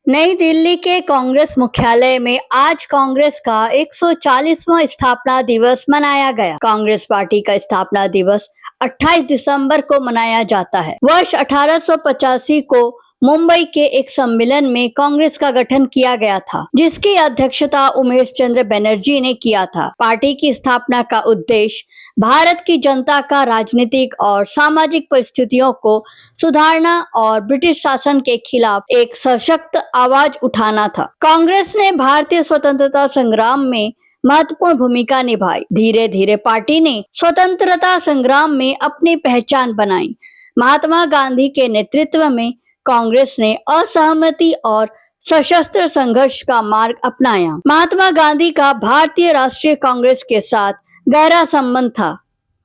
नई दिल्ली के कांग्रेस मुख्यालय में आज कांग्रेस का 140वां स्थापना दिवस मनाया गया। कांग्रेस पार्टी का स्थापना दिवस 28 दिसंबर को मनाया जाता है। वर्ष 1885 को मुंबई के एक सम्मेलन में कांग्रेस का गठन किया गया था, जिसकी अध्यक्षता उमेश चंद्र बनर्जी ने किया था। पार्टी की स्थापना का उद्देश्य भारत की जनता का राजनीतिक और सामाजिक परिस्थितियों को सुधारना और ब्रिटिश शासन के खिलाफ एक सशक्त आवाज उठाना था। कांग्रेस ने भारतीय स्वतंत्रता संग्राम में महत्वपूर्ण भूमिका निभाई। धीरे धीरे पार्टी ने स्वतंत्रता संग्राम में अपनी पहचान बनाई। महात्मा गांधी के नेतृत्व में कांग्रेस ने असहमति और सशस्त्र संघर्ष का मार्ग अपनाया। महात्मा गांधी का भारतीय राष्ट्रीय कांग्रेस के साथ गहरा संबंध था।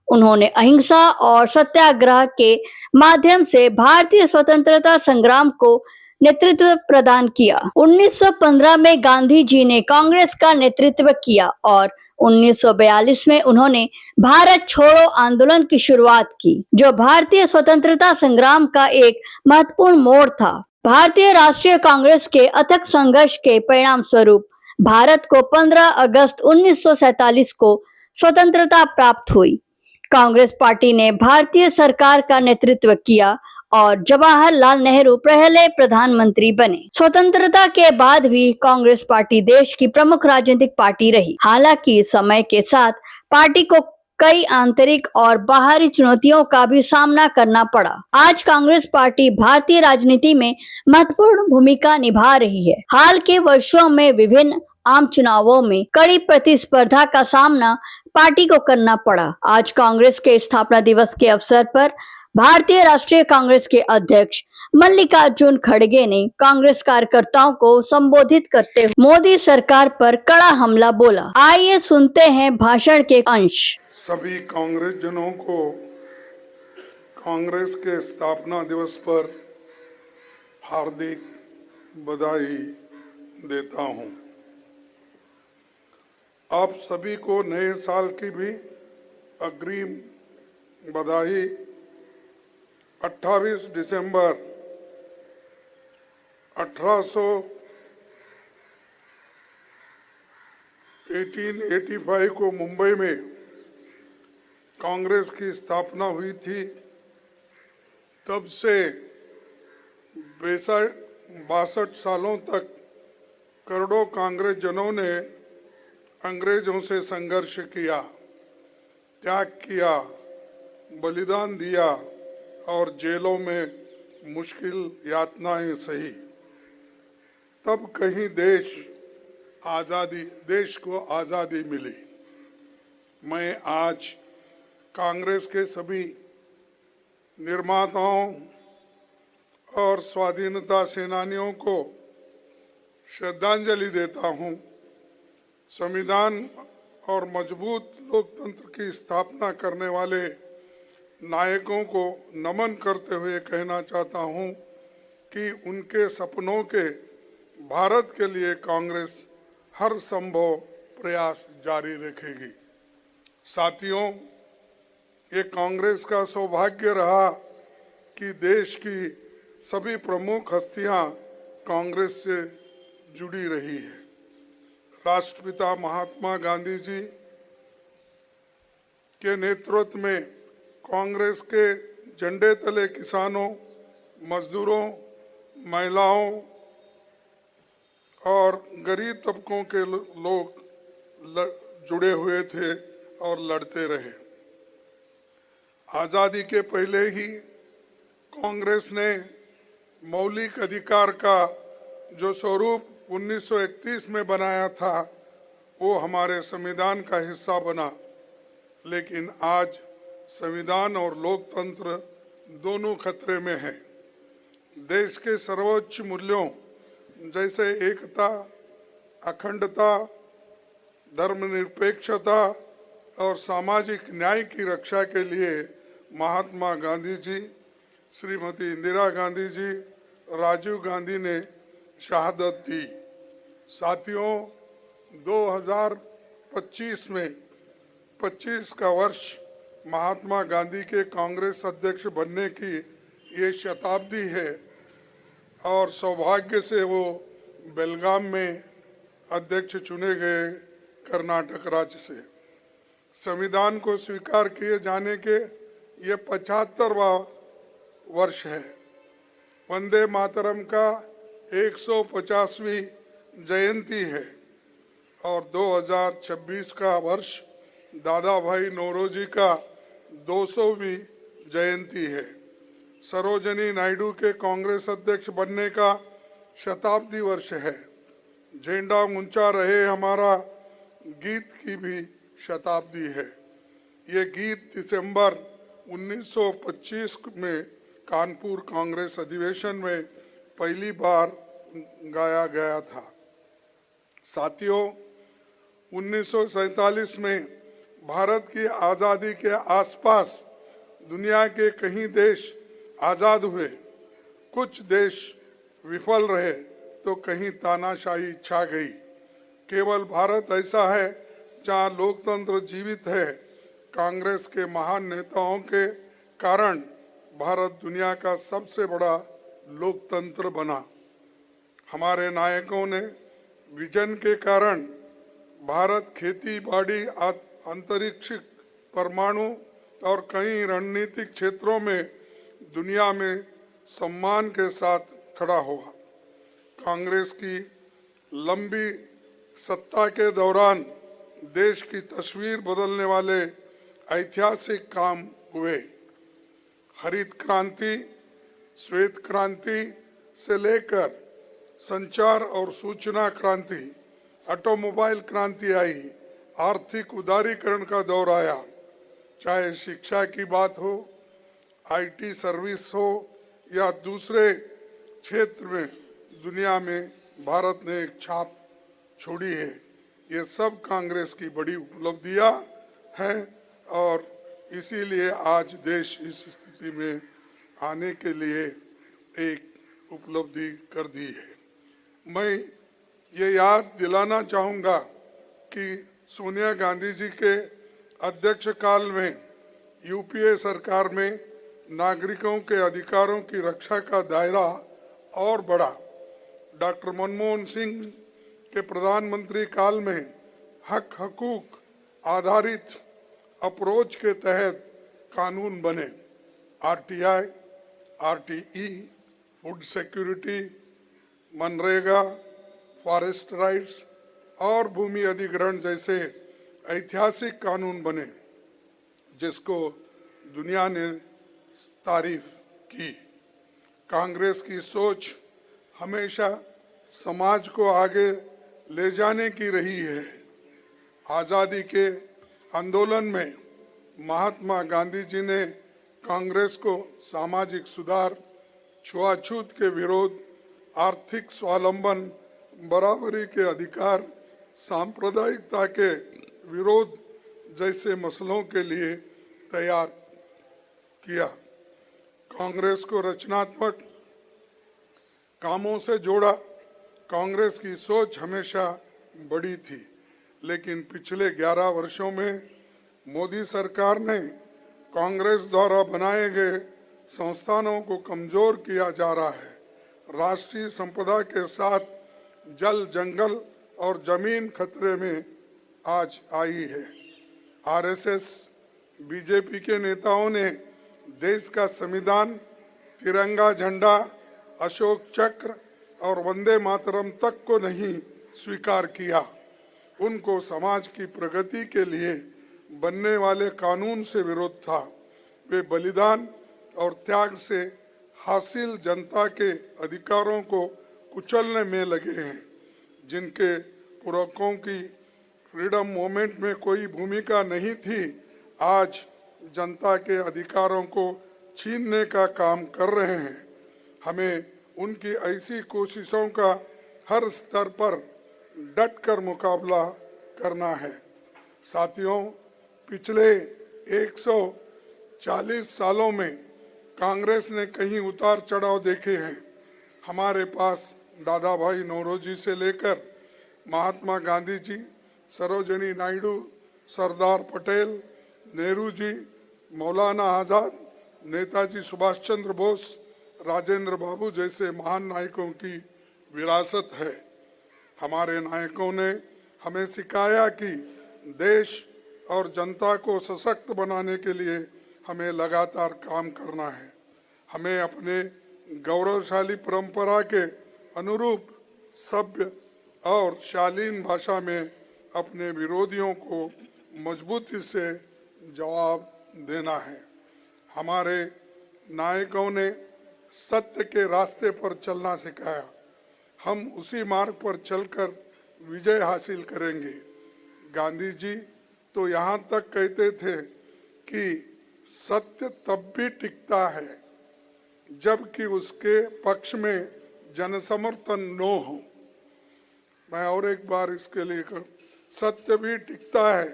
उन्होंने अहिंसा और सत्याग्रह के माध्यम से भारतीय स्वतंत्रता संग्राम को नेतृत्व प्रदान किया। 1915 में गांधी जी ने कांग्रेस का नेतृत्व किया और 1942 में उन्होंने भारत छोड़ो आंदोलन की शुरुआत की, जो भारतीय स्वतंत्रता संग्राम का एक महत्वपूर्ण मोड़ था। भारतीय राष्ट्रीय कांग्रेस के अथक संघर्ष के परिणाम स्वरूप भारत को 15 अगस्त 1947 को स्वतंत्रता प्राप्त हुई। कांग्रेस पार्टी ने भारतीय सरकार का नेतृत्व किया और जवाहरलाल नेहरू पहले प्रधानमंत्री बने। स्वतंत्रता के बाद भी कांग्रेस पार्टी देश की प्रमुख राजनीतिक पार्टी रही। हालांकि समय के साथ पार्टी को कई आंतरिक और बाहरी चुनौतियों का भी सामना करना पड़ा। आज कांग्रेस पार्टी भारतीय राजनीति में महत्वपूर्ण भूमिका निभा रही है। हाल के वर्षों में विभिन्न आम चुनावों में कड़ी प्रतिस्पर्धा का सामना पार्टी को करना पड़ा। आज कांग्रेस के स्थापना दिवस के अवसर पर भारतीय राष्ट्रीय कांग्रेस के अध्यक्ष मल्लिकार्जुन खड़गे ने कांग्रेस कार्यकर्ताओं को संबोधित करते हुए मोदी सरकार पर कड़ा हमला बोला। आइए सुनते हैं भाषण के अंश। सभी कांग्रेस जनों को कांग्रेस के स्थापना दिवस पर हार्दिक बधाई देता हूं। आप सभी को नए साल की भी अग्रिम बधाई। 28 दिसंबर 1885 को मुंबई में कांग्रेस की स्थापना हुई थी। तब से 62 सालों तक करोड़ों कांग्रेस जनों ने अंग्रेजों से संघर्ष किया, त्याग किया, बलिदान दिया और जेलों में मुश्किल यातनाएं सही। तब कहीं देश को आज़ादी मिली। मैं आज कांग्रेस के सभी निर्माताओं और स्वाधीनता सेनानियों को श्रद्धांजलि देता हूं। संविधान और मजबूत लोकतंत्र की स्थापना करने वाले नायकों को नमन करते हुए कहना चाहता हूं कि उनके सपनों के भारत के लिए कांग्रेस हर संभव प्रयास जारी रखेगी। साथियों, ये कांग्रेस का सौभाग्य रहा कि देश की सभी प्रमुख हस्तियां कांग्रेस से जुड़ी रही है। राष्ट्रपिता महात्मा गांधी जी के नेतृत्व में कांग्रेस के झंडे तले किसानों, मजदूरों, महिलाओं और गरीब तबकों के लोग जुड़े हुए थे और लड़ते रहे। आज़ादी के पहले ही कांग्रेस ने मौलिक अधिकार का जो स्वरूप 1931 में बनाया था, वो हमारे संविधान का हिस्सा बना। लेकिन आज संविधान और लोकतंत्र दोनों खतरे में हैं। देश के सर्वोच्च मूल्यों जैसे एकता, अखंडता, धर्मनिरपेक्षता और सामाजिक न्याय की रक्षा के लिए महात्मा गांधी जी, श्रीमती इंदिरा गांधी जी, राजीव गांधी ने शहादत दी। साथियों, 2025 में 25 का वर्ष महात्मा गांधी के कांग्रेस अध्यक्ष बनने की ये शताब्दी है और सौभाग्य से वो बेलगाम में अध्यक्ष चुने गए कर्नाटक राज्य से। संविधान को स्वीकार किए जाने के ये 75वां वर्ष है। वंदे मातरम का 150वीं जयंती है और 2026 का वर्ष दादा भाई नौरोजी का 200वीं जयंती है। सरोजिनी नायडू के कांग्रेस अध्यक्ष बनने का शताब्दी वर्ष है। झंडा ऊंचा रहे हमारा गीत की भी शताब्दी है। ये गीत दिसंबर 1925 में कानपुर कांग्रेस अधिवेशन में पहली बार गाया गया था। साथियों, 1947 में भारत की आज़ादी के आसपास दुनिया के कई देश आज़ाद हुए। कुछ देश विफल रहे तो कहीं तानाशाही छा गई। केवल भारत ऐसा है जहां लोकतंत्र जीवित है। कांग्रेस के महान नेताओं के कारण भारत दुनिया का सबसे बड़ा लोकतंत्र बना। हमारे नायकों ने विजन के कारण भारत खेती बाड़ी, अंतरिक्ष, परमाणु और कई रणनीतिक क्षेत्रों में दुनिया में सम्मान के साथ खड़ा हुआ। कांग्रेस की लंबी सत्ता के दौरान देश की तस्वीर बदलने वाले ऐतिहासिक काम हुए। हरित क्रांति, श्वेत क्रांति से लेकर संचार और सूचना क्रांति, ऑटोमोबाइल क्रांति आई, आर्थिक उदारीकरण का दौर आया। चाहे शिक्षा की बात हो, आईटी सर्विस हो या दूसरे क्षेत्र में दुनिया में भारत ने एक छाप छोड़ी है। ये सब कांग्रेस की बड़ी उपलब्धियां हैं और इसीलिए आज देश इस स्थिति में आने के लिए एक उपलब्धि कर दी है। मैं ये याद दिलाना चाहूँगा कि सोनिया गांधी जी के अध्यक्ष काल में यूपीए सरकार में नागरिकों के अधिकारों की रक्षा का दायरा और बढ़ा। डॉक्टर मनमोहन सिंह के प्रधानमंत्री काल में हक हकूक आधारित अप्रोच के तहत कानून बने। RTI, RTE, food security, MNREGA, forest rights और भूमि अधिग्रहण जैसे ऐतिहासिक कानून बने जिसको दुनिया ने तारीफ की। कांग्रेस की सोच हमेशा समाज को आगे ले जाने की रही है। आज़ादी के आंदोलन में महात्मा गांधी जी ने कांग्रेस को सामाजिक सुधार, छुआछूत के विरोध, आर्थिक स्वावलंबन, बराबरी के अधिकार, सांप्रदायिकता के विरोध जैसे मसलों के लिए तैयार किया। कांग्रेस को रचनात्मक कामों से जोड़ा। कांग्रेस की सोच हमेशा बड़ी थी, लेकिन पिछले 11 वर्षों में मोदी सरकार ने कांग्रेस द्वारा बनाए गए संस्थानों को कमजोर किया जा रहा है। राष्ट्रीय संपदा के साथ जल, जंगल और जमीन खतरे में आज आई है। आरएसएस, बीजेपी के नेताओं ने देश का संविधान, तिरंगा झंडा, अशोक चक्र और वंदे मातरम तक को नहीं स्वीकार किया। उनको समाज की प्रगति के लिए बनने वाले कानून से विरोध था। वे बलिदान और त्याग से हासिल जनता के अधिकारों को कुचलने में लगे हैं। जिनके पूर्वकों की फ्रीडम मूवमेंट में कोई भूमिका नहीं थी, आज जनता के अधिकारों को छीनने का काम कर रहे हैं। हमें उनकी ऐसी कोशिशों का हर स्तर पर डटकर मुकाबला करना है। साथियों, पिछले 140 सालों में कांग्रेस ने कई उतार चढ़ाव देखे हैं। हमारे पास दादा भाई नौरोजी से लेकर महात्मा गांधी जी, सरोजिनी नायडू, सरदार पटेल, नेहरू जी, मौलाना आज़ाद, नेताजी सुभाष चंद्र बोस, राजेंद्र बाबू जैसे महान नायकों की विरासत है। हमारे नायकों ने हमें सिखाया कि देश और जनता को सशक्त बनाने के लिए हमें लगातार काम करना है। हमें अपने गौरवशाली परंपरा के अनुरूप सभ्य और शालीन भाषा में अपने विरोधियों को मजबूती से जवाब देना है। हमारे नायकों ने सत्य के रास्ते पर चलना सिखाया। हम उसी मार्ग पर चलकर विजय हासिल करेंगे। गांधी जी तो यहाँ तक कहते थे कि सत्य तब भी टिकता है जबकि उसके पक्ष में जनसमर्थन न हो। मैं और एक बार इसके लिए सत्य भी टिकता है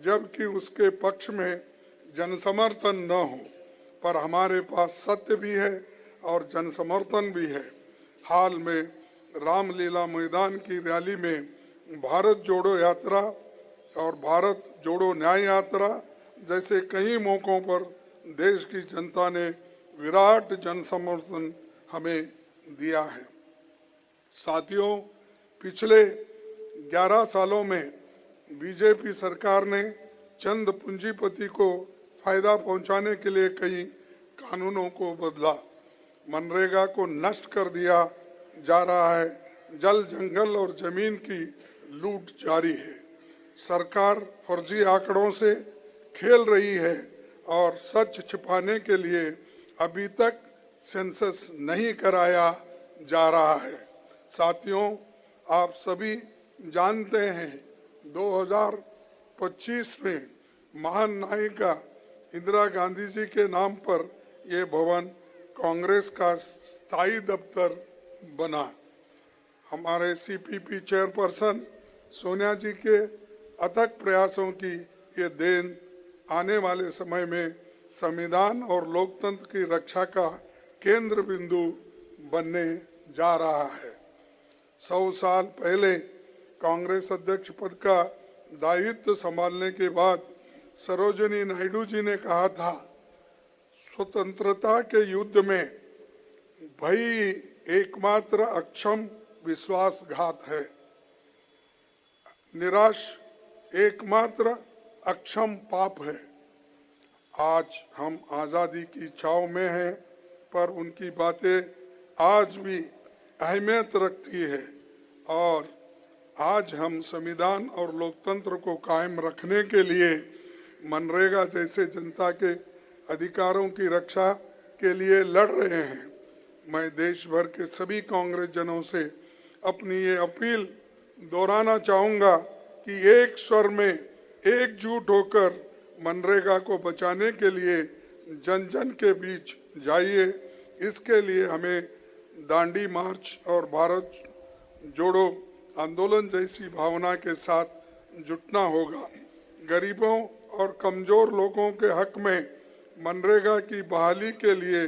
जबकि उसके पक्ष में जनसमर्थन न हो, पर हमारे पास सत्य भी है और जनसमर्थन भी है। हाल में रामलीला मैदान की रैली में भारत जोड़ो यात्रा और भारत जोड़ो न्याय यात्रा जैसे कई मौकों पर देश की जनता ने विराट जनसमर्थन हमें दिया है। साथियों, पिछले 11 सालों में बीजेपी सरकार ने चंद पूंजीपति को फायदा पहुंचाने के लिए कई कानूनों को बदला। मनरेगा को नष्ट कर दिया जा रहा है। जल, जंगल और जमीन की लूट जारी है। सरकार फर्जी आंकड़ों से खेल रही है और सच छिपाने के लिए अभी तक सेंसस नहीं कराया जा रहा है। साथियों, आप सभी जानते हैं 2025 में महान नायिका इंदिरा गांधी जी के नाम पर ये भवन कांग्रेस का स्थायी दफ्तर बना। हमारे सीपीपी चेयरपर्सन सोनिया जी के अथक प्रयासों की ये देन आने वाले समय में संविधान और लोकतंत्र की रक्षा का केंद्र बिंदु बनने जा रहा है। 100 साल पहले कांग्रेस अध्यक्ष पद का दायित्व संभालने के बाद सरोजिनी नायडू जी ने कहा था, स्वतंत्रता के युद्ध में भय एकमात्र अक्षम विश्वासघात है, निराश एकमात्र अक्षम पाप है। आज हम आजादी की छाव में हैं, पर उनकी बातें आज भी अहमियत रखती है और आज हम संविधान और लोकतंत्र को कायम रखने के लिए मनरेगा जैसे जनता के अधिकारों की रक्षा के लिए लड़ रहे हैं। मैं देश भर के सभी कांग्रेस जनों से अपनी ये अपील दोहराना चाहूँगा कि एक स्वर में एकजुट होकर मनरेगा को बचाने के लिए जन जन के बीच जाइए। इसके लिए हमें दांडी मार्च और भारत जोड़ो आंदोलन जैसी भावना के साथ जुटना होगा। गरीबों और कमजोर लोगों के हक में मनरेगा की बहाली के लिए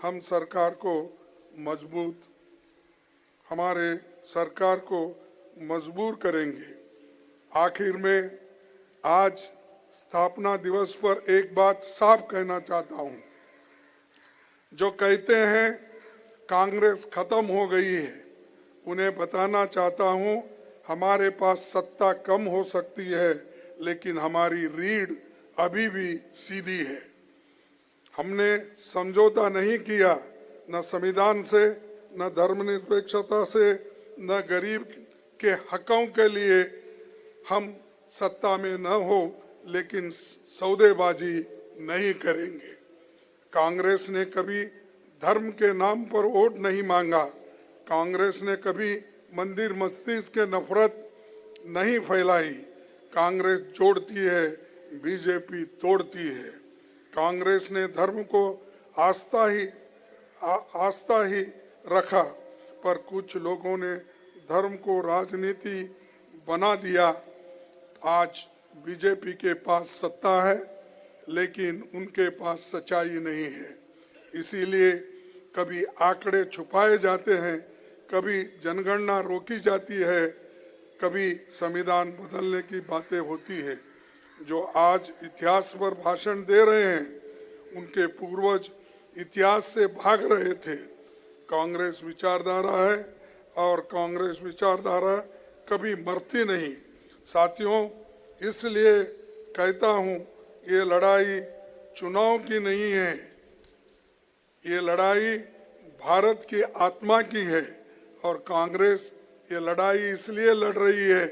हम हमारे सरकार को मजबूर करेंगे। आखिर में आज स्थापना दिवस पर एक बात साफ कहना चाहता हूं। जो कहते हैं कांग्रेस खत्म हो गई है, उन्हें बताना चाहता हूं, हमारे पास सत्ता कम हो सकती है लेकिन हमारी रीढ़ अभी भी सीधी है। हमने समझौता नहीं किया, न संविधान से, न धर्मनिरपेक्षता से, न गरीब के हकों के लिए हम सत्ता में न हो, लेकिन सौदेबाजी नहीं करेंगे। कांग्रेस ने कभी धर्म के नाम पर वोट नहीं मांगा। कांग्रेस ने कभी मंदिर मस्जिद के नफरत नहीं फैलाई। कांग्रेस जोड़ती है, बीजेपी तोड़ती है। कांग्रेस ने धर्म को आस्था ही रखा, पर कुछ लोगों ने धर्म को राजनीति बना दिया। आज बीजेपी के पास सत्ता है लेकिन उनके पास सच्चाई नहीं है। इसीलिए कभी आंकड़े छुपाए जाते हैं, कभी जनगणना रोकी जाती है, कभी संविधान बदलने की बातें होती है। जो आज इतिहास पर भाषण दे रहे हैं, उनके पूर्वज इतिहास से भाग रहे थे। कांग्रेस विचारधारा है, और कांग्रेस विचारधारा कभी मरती नहीं। साथियों, इसलिए कहता हूं, ये लड़ाई चुनाव की नहीं है, ये लड़ाई भारत की आत्मा की है। और कांग्रेस ये लड़ाई इसलिए लड़ रही है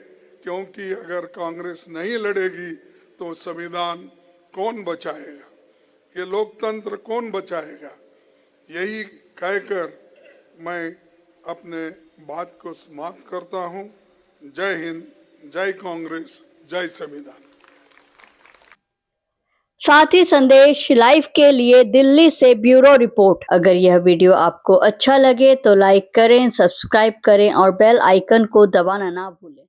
क्योंकि अगर कांग्रेस नहीं लड़ेगी तो संविधान कौन बचाएगा, ये लोकतंत्र कौन बचाएगा। यही कहकर मैं अपने बात को समाप्त करता हूं। जय हिंद, जय कांग्रेस, जय संविधान। साथी संदेश लाइव के लिए दिल्ली से ब्यूरो रिपोर्ट। अगर यह वीडियो आपको अच्छा लगे तो लाइक करें, सब्सक्राइब करें और बेल आइकन को दबाना ना भूलें।